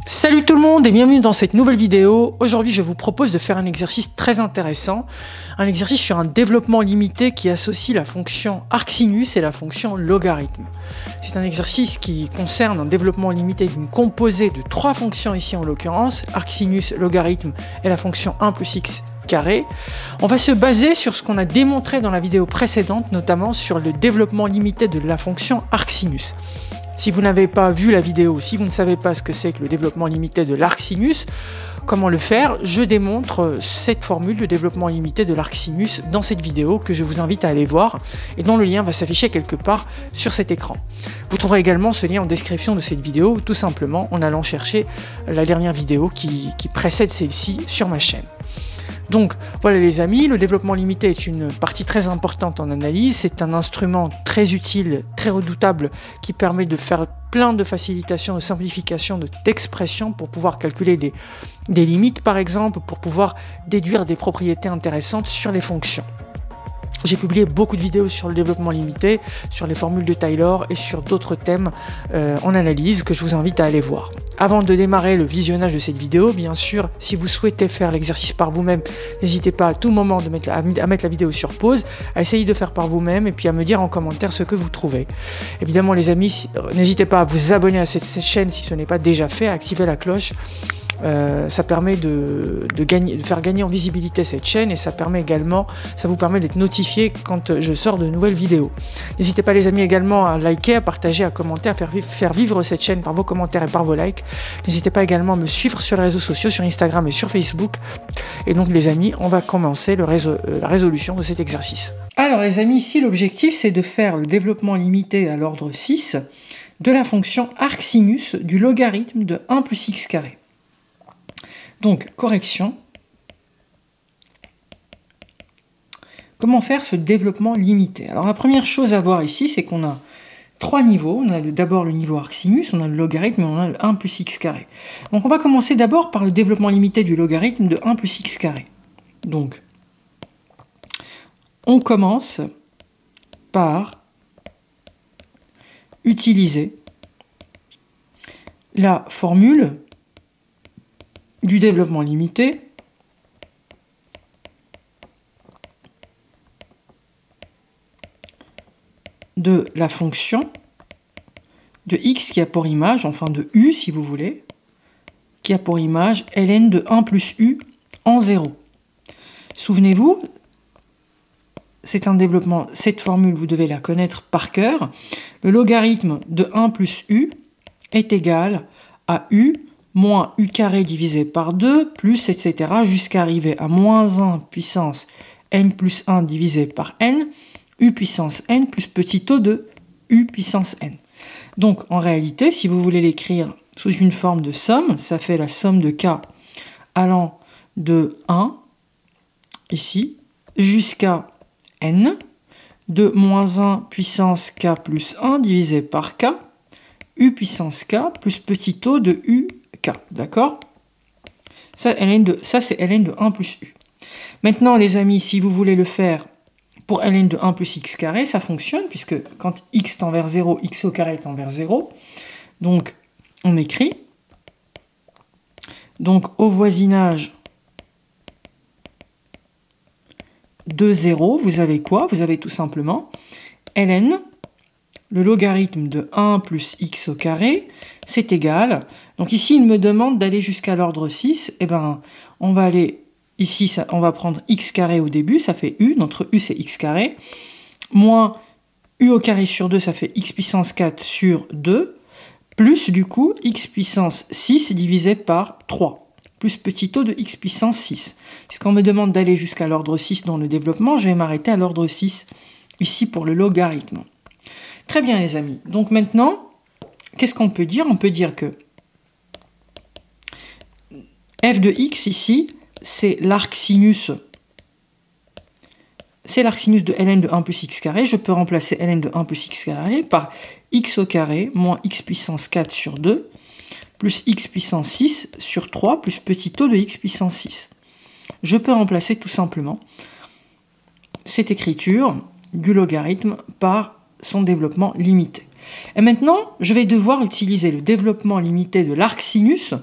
Salut tout le monde et bienvenue dans cette nouvelle vidéo. Aujourd'hui, je vous propose de faire un exercice très intéressant, un exercice sur un développement limité qui associe la fonction arcsinus et la fonction logarithme. C'est un exercice qui concerne un développement limité d'une composée de trois fonctions ici en l'occurrence, arcsinus, logarithme et la fonction 1 plus x carré. On va se baser sur ce qu'on a démontré dans la vidéo précédente, notamment sur le développement limité de la fonction arcsinus. Si vous n'avez pas vu la vidéo, si vous ne savez pas ce que c'est que le développement limité de l'arcsinus, comment le faire, je démontre cette formule de développement limité de l'arcsinus dans cette vidéo que je vous invite à aller voir et dont le lien va s'afficher quelque part sur cet écran. Vous trouverez également ce lien en description de cette vidéo, tout simplement en allant chercher la dernière vidéo qui précède celle-ci sur ma chaîne. Donc voilà les amis, le développement limité est une partie très importante en analyse, c'est un instrument très utile, très redoutable qui permet de faire plein de facilitations, de simplifications d'expressions pour pouvoir calculer des limites par exemple, pour pouvoir déduire des propriétés intéressantes sur les fonctions. J'ai publié beaucoup de vidéos sur le développement limité, sur les formules de Taylor et sur d'autres thèmes en analyse que je vous invite à aller voir. Avant de démarrer le visionnage de cette vidéo, bien sûr, si vous souhaitez faire l'exercice par vous-même, n'hésitez pas à tout moment à mettre la vidéo sur pause, à essayer de faire par vous-même et puis à me dire en commentaire ce que vous trouvez. Évidemment les amis, n'hésitez pas à vous abonner à cette chaîne si ce n'est pas déjà fait, à activer la cloche. Ça permet de faire gagner en visibilité cette chaîne et ça vous permet d'être notifié quand je sors de nouvelles vidéos. N'hésitez pas les amis également à liker, à partager, à commenter, à faire vivre cette chaîne par vos commentaires et par vos likes. N'hésitez pas également à me suivre sur les réseaux sociaux, sur Instagram et sur Facebook. Et donc les amis, on va commencer la résolution de cet exercice. Alors les amis, ici l'objectif c'est de faire le développement limité à l'ordre 6 de la fonction arcsinus du logarithme de 1 plus x carré. Donc, correction. Comment faire ce développement limité? Alors, la première chose à voir ici, c'est qu'on a trois niveaux. On a d'abord le niveau arcsinus, on a le logarithme et on a le 1 plus x carré. Donc, on va commencer d'abord par le développement limité du logarithme de 1 plus x carré. Donc, on commence par utiliser la formule du développement limité de la fonction de x qui a pour image, enfin de u si vous voulez, qui a pour image ln de 1 plus u en 0. Souvenez-vous, c'est un développement, cette formule vous devez la connaître par cœur. Le logarithme de 1 plus u est égal à u moins u carré divisé par 2, plus, etc., jusqu'à arriver à moins 1 puissance n plus 1 divisé par n, u puissance n plus petit o de u puissance n. Donc, en réalité, si vous voulez l'écrire sous une forme de somme, ça fait la somme de k allant de 1, ici, jusqu'à n, de moins 1 puissance k plus 1 divisé par k, u puissance k plus petit o de u k, d'accord? Ça, c'est ln de 1 plus u. Maintenant, les amis, si vous voulez le faire pour ln de 1 plus x carré, ça fonctionne, puisque quand x tend vers 0, x au carré tend vers 0. Donc, on écrit. Donc, au voisinage de 0, vous avez quoi? Vous avez tout simplement ln, le logarithme de 1 plus x au carré, c'est égal. Donc ici, il me demande d'aller jusqu'à l'ordre 6. Eh bien, on va aller ici, on va prendre x carré au début, ça fait u. Notre u, c'est x carré. Moins u au carré sur 2, ça fait x puissance 4 sur 2. Plus, du coup, x puissance 6 divisé par 3. Plus petit o de x puissance 6. Puisqu'on me demande d'aller jusqu'à l'ordre 6 dans le développement, je vais m'arrêter à l'ordre 6, ici pour le logarithme. Très bien les amis, donc maintenant, qu'est-ce qu'on peut dire? On peut dire que f de x ici, c'est l'arcsinus de ln de 1 plus x carré. Je peux remplacer ln de 1 plus x carré par x au carré moins x puissance 4 sur 2 plus x puissance 6 sur 3 plus petit o de x puissance 6. Je peux remplacer tout simplement cette écriture du logarithme par son développement limité. Et maintenant, je vais devoir utiliser le développement limité de l'arcsinus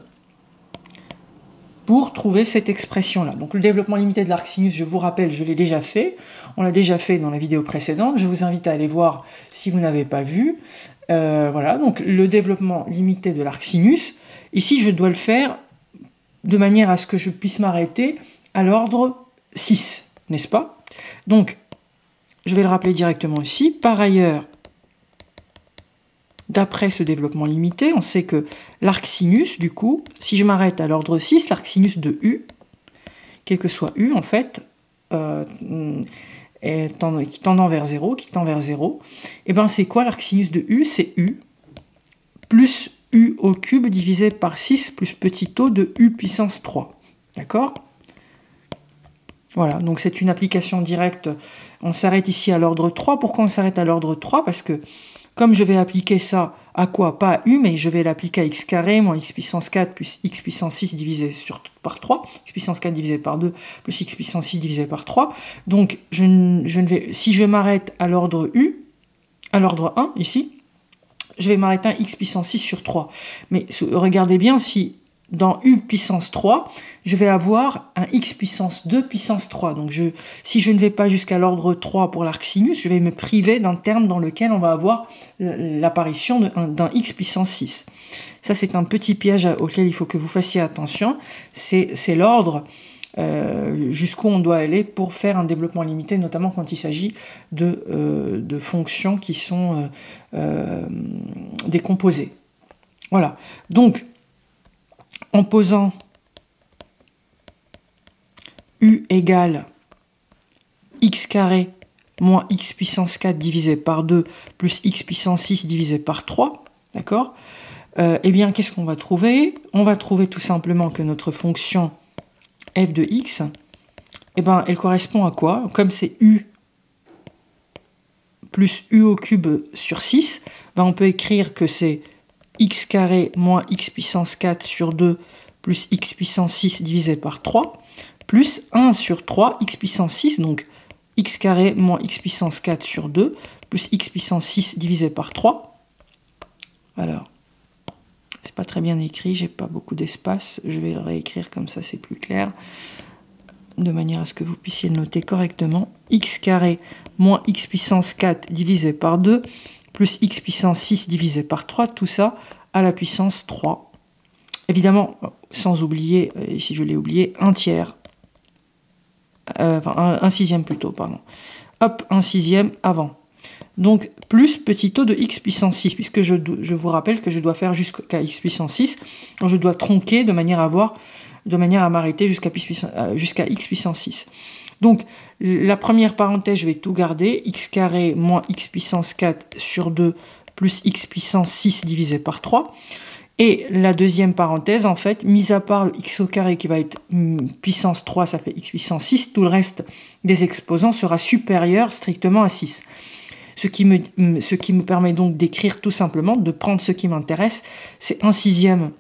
pour trouver cette expression-là. Donc le développement limité de l'arc sinus, je vous rappelle, je l'ai déjà fait. On l'a déjà fait dans la vidéo précédente. Je vous invite à aller voir si vous n'avez pas vu. Voilà, donc le développement limité de l'arc sinus. Ici, je dois le faire de manière à ce que je puisse m'arrêter à l'ordre 6, n'est-ce pas? Donc, je vais le rappeler directement ici. Par ailleurs, d'après ce développement limité, on sait que l'arc sinus, du coup, si je m'arrête à l'ordre 6, l'arc sinus de U, quel que soit U, en fait, qui tend vers 0, et bien c'est quoi l'arc sinus de U? C'est U plus U au cube divisé par 6 plus petit o de U puissance 3. D'accord? Voilà, donc c'est une application directe. On s'arrête ici à l'ordre 3. Pourquoi on s'arrête à l'ordre 3? Parce que comme je vais appliquer ça à quoi? Pas à U, mais je vais l'appliquer à x carré moins x puissance 4 plus x puissance 6 divisé par 3, x puissance 4 divisé par 2 plus x puissance 6 divisé par 3. Donc, si je m'arrête à l'ordre U, à l'ordre 1, ici, je vais m'arrêter à x puissance 6 sur 3. Mais regardez bien si dans U puissance 3, je vais avoir un x puissance 2 puissance 3. Donc si je ne vais pas jusqu'à l'ordre 3 pour l'arc sinus, je vais me priver d'un terme dans lequel on va avoir l'apparition d'un x puissance 6. Ça, c'est un petit piège auquel il faut que vous fassiez attention. C'est l'ordre jusqu'où on doit aller pour faire un développement limité, notamment quand il s'agit de fonctions qui sont décomposées. Voilà. Donc, en posant U égale x carré moins x puissance 4 divisé par 2 plus x puissance 6 divisé par 3, d'accord? Eh bien, qu'est-ce qu'on va trouver? On va trouver tout simplement que notre fonction f de x, eh ben, elle correspond à quoi? Comme c'est U plus U au cube sur 6, ben, on peut écrire que c'est x carré moins x puissance 4 sur 2 plus x puissance 6 divisé par 3, plus 1 sur 3 x puissance 6, donc x carré moins x puissance 4 sur 2, plus x puissance 6 divisé par 3. Alors, c'est pas très bien écrit, j'ai pas beaucoup d'espace, je vais le réécrire comme ça, c'est plus clair, de manière à ce que vous puissiez le noter correctement. X carré moins x puissance 4 divisé par 2, plus x puissance 6 divisé par 3, tout ça à la puissance 3. Évidemment, sans oublier, ici je l'ai oublié, un tiers, enfin un sixième plutôt, pardon. Hop, un sixième avant. Donc, plus petit o de x puissance 6, puisque je vous rappelle que je dois faire jusqu'à x puissance 6, donc je dois tronquer de manière à m'arrêter jusqu'à x puissance 6. Donc, la première parenthèse, je vais tout garder, x carré moins x puissance 4 sur 2 plus x puissance 6 divisé par 3. Et la deuxième parenthèse, en fait, mis à part le x au carré qui va être puissance 3, ça fait x puissance 6, tout le reste des exposants sera supérieur strictement à 6. Ce qui me permet donc d'écrire tout simplement, de prendre ce qui m'intéresse, c'est un sixième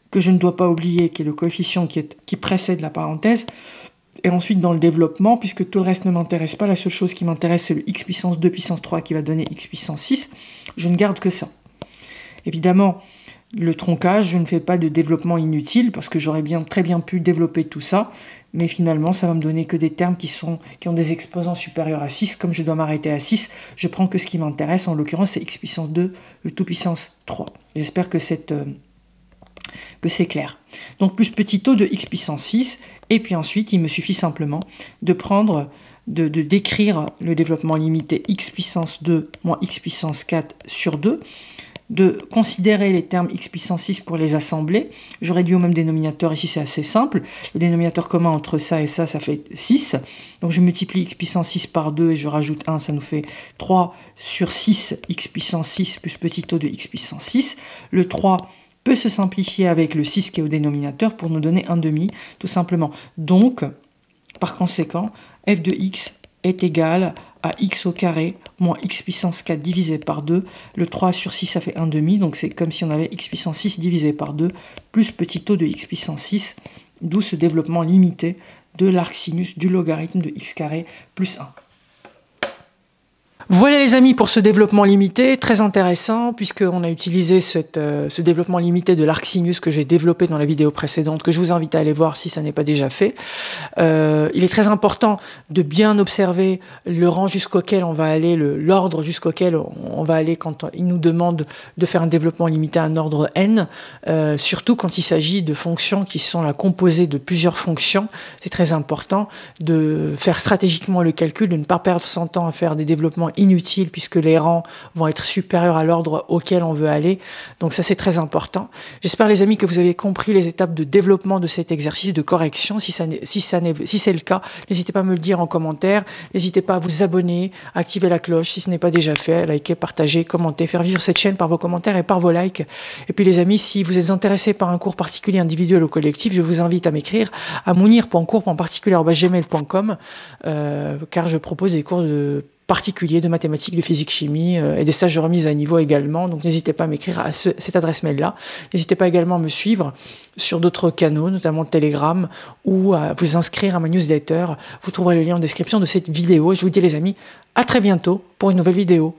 que je ne dois pas oublier, qui est le coefficient qui précède la parenthèse. Et ensuite, dans le développement, puisque tout le reste ne m'intéresse pas, la seule chose qui m'intéresse, c'est le x puissance 2 puissance 3 qui va donner x puissance 6. Je ne garde que ça. Évidemment, le troncage, je ne fais pas de développement inutile, parce que j'aurais très bien pu développer tout ça, mais finalement, ça va me donner que des termes qui ont des exposants supérieurs à 6. Comme je dois m'arrêter à 6, je prends que ce qui m'intéresse. En l'occurrence, c'est x puissance 2, le tout puissance 3. J'espère que c'est clair. Donc, plus petit o de x puissance 6. Et puis ensuite, il me suffit simplement de d'écrire le développement limité x puissance 2 moins x puissance 4 sur 2, de considérer les termes x puissance 6 pour les assembler. Je réduis au même dénominateur, ici c'est assez simple. Le dénominateur commun entre ça et ça fait 6. Donc je multiplie x puissance 6 par 2 et je rajoute 1, ça nous fait 3 sur 6 x puissance 6 plus petit o de x puissance 6. Le 3 peut se simplifier avec le 6 qui est au dénominateur pour nous donner un demi, tout simplement. Donc, par conséquent, f de x est égal à x au carré moins x puissance 4 divisé par 2. Le 3 sur 6, ça fait 1 demi, donc c'est comme si on avait x puissance 6 divisé par 2, plus petit o de x puissance 6, d'où ce développement limité de l'arc sinus du logarithme de x carré plus 1. Voilà les amis pour ce développement limité, très intéressant puisqu'on a utilisé ce développement limité de l'arc sinus que j'ai développé dans la vidéo précédente, que je vous invite à aller voir si ça n'est pas déjà fait. Il est très important de bien observer le rang jusqu'auquel on va aller, l'ordre jusqu'auquel on va aller quand il nous demande de faire un développement limité à un ordre n, surtout quand il s'agit de fonctions qui sont la composée de plusieurs fonctions. C'est très important de faire stratégiquement le calcul, de ne pas perdre son temps à faire des développements inutile puisque les rangs vont être supérieurs à l'ordre auquel on veut aller. Donc ça, c'est très important. J'espère, les amis, que vous avez compris les étapes de développement de cet exercice de correction. Si c'est le cas, n'hésitez pas à me le dire en commentaire. N'hésitez pas à vous abonner, à activer la cloche si ce n'est pas déjà fait, à liker, partager, commenter, faire vivre cette chaîne par vos commentaires et par vos likes. Et puis les amis, si vous êtes intéressés par un cours particulier, individuel ou collectif, je vous invite à m'écrire à mounir.cours.particulier@gmail.com car je propose des cours particuliers de mathématiques, de physique, chimie et des stages de remise à niveau également. Donc n'hésitez pas à m'écrire à cette adresse mail-là. N'hésitez pas également à me suivre sur d'autres canaux, notamment Telegram, ou à vous inscrire à ma newsletter. Vous trouverez le lien en description de cette vidéo. Et je vous dis les amis, à très bientôt pour une nouvelle vidéo.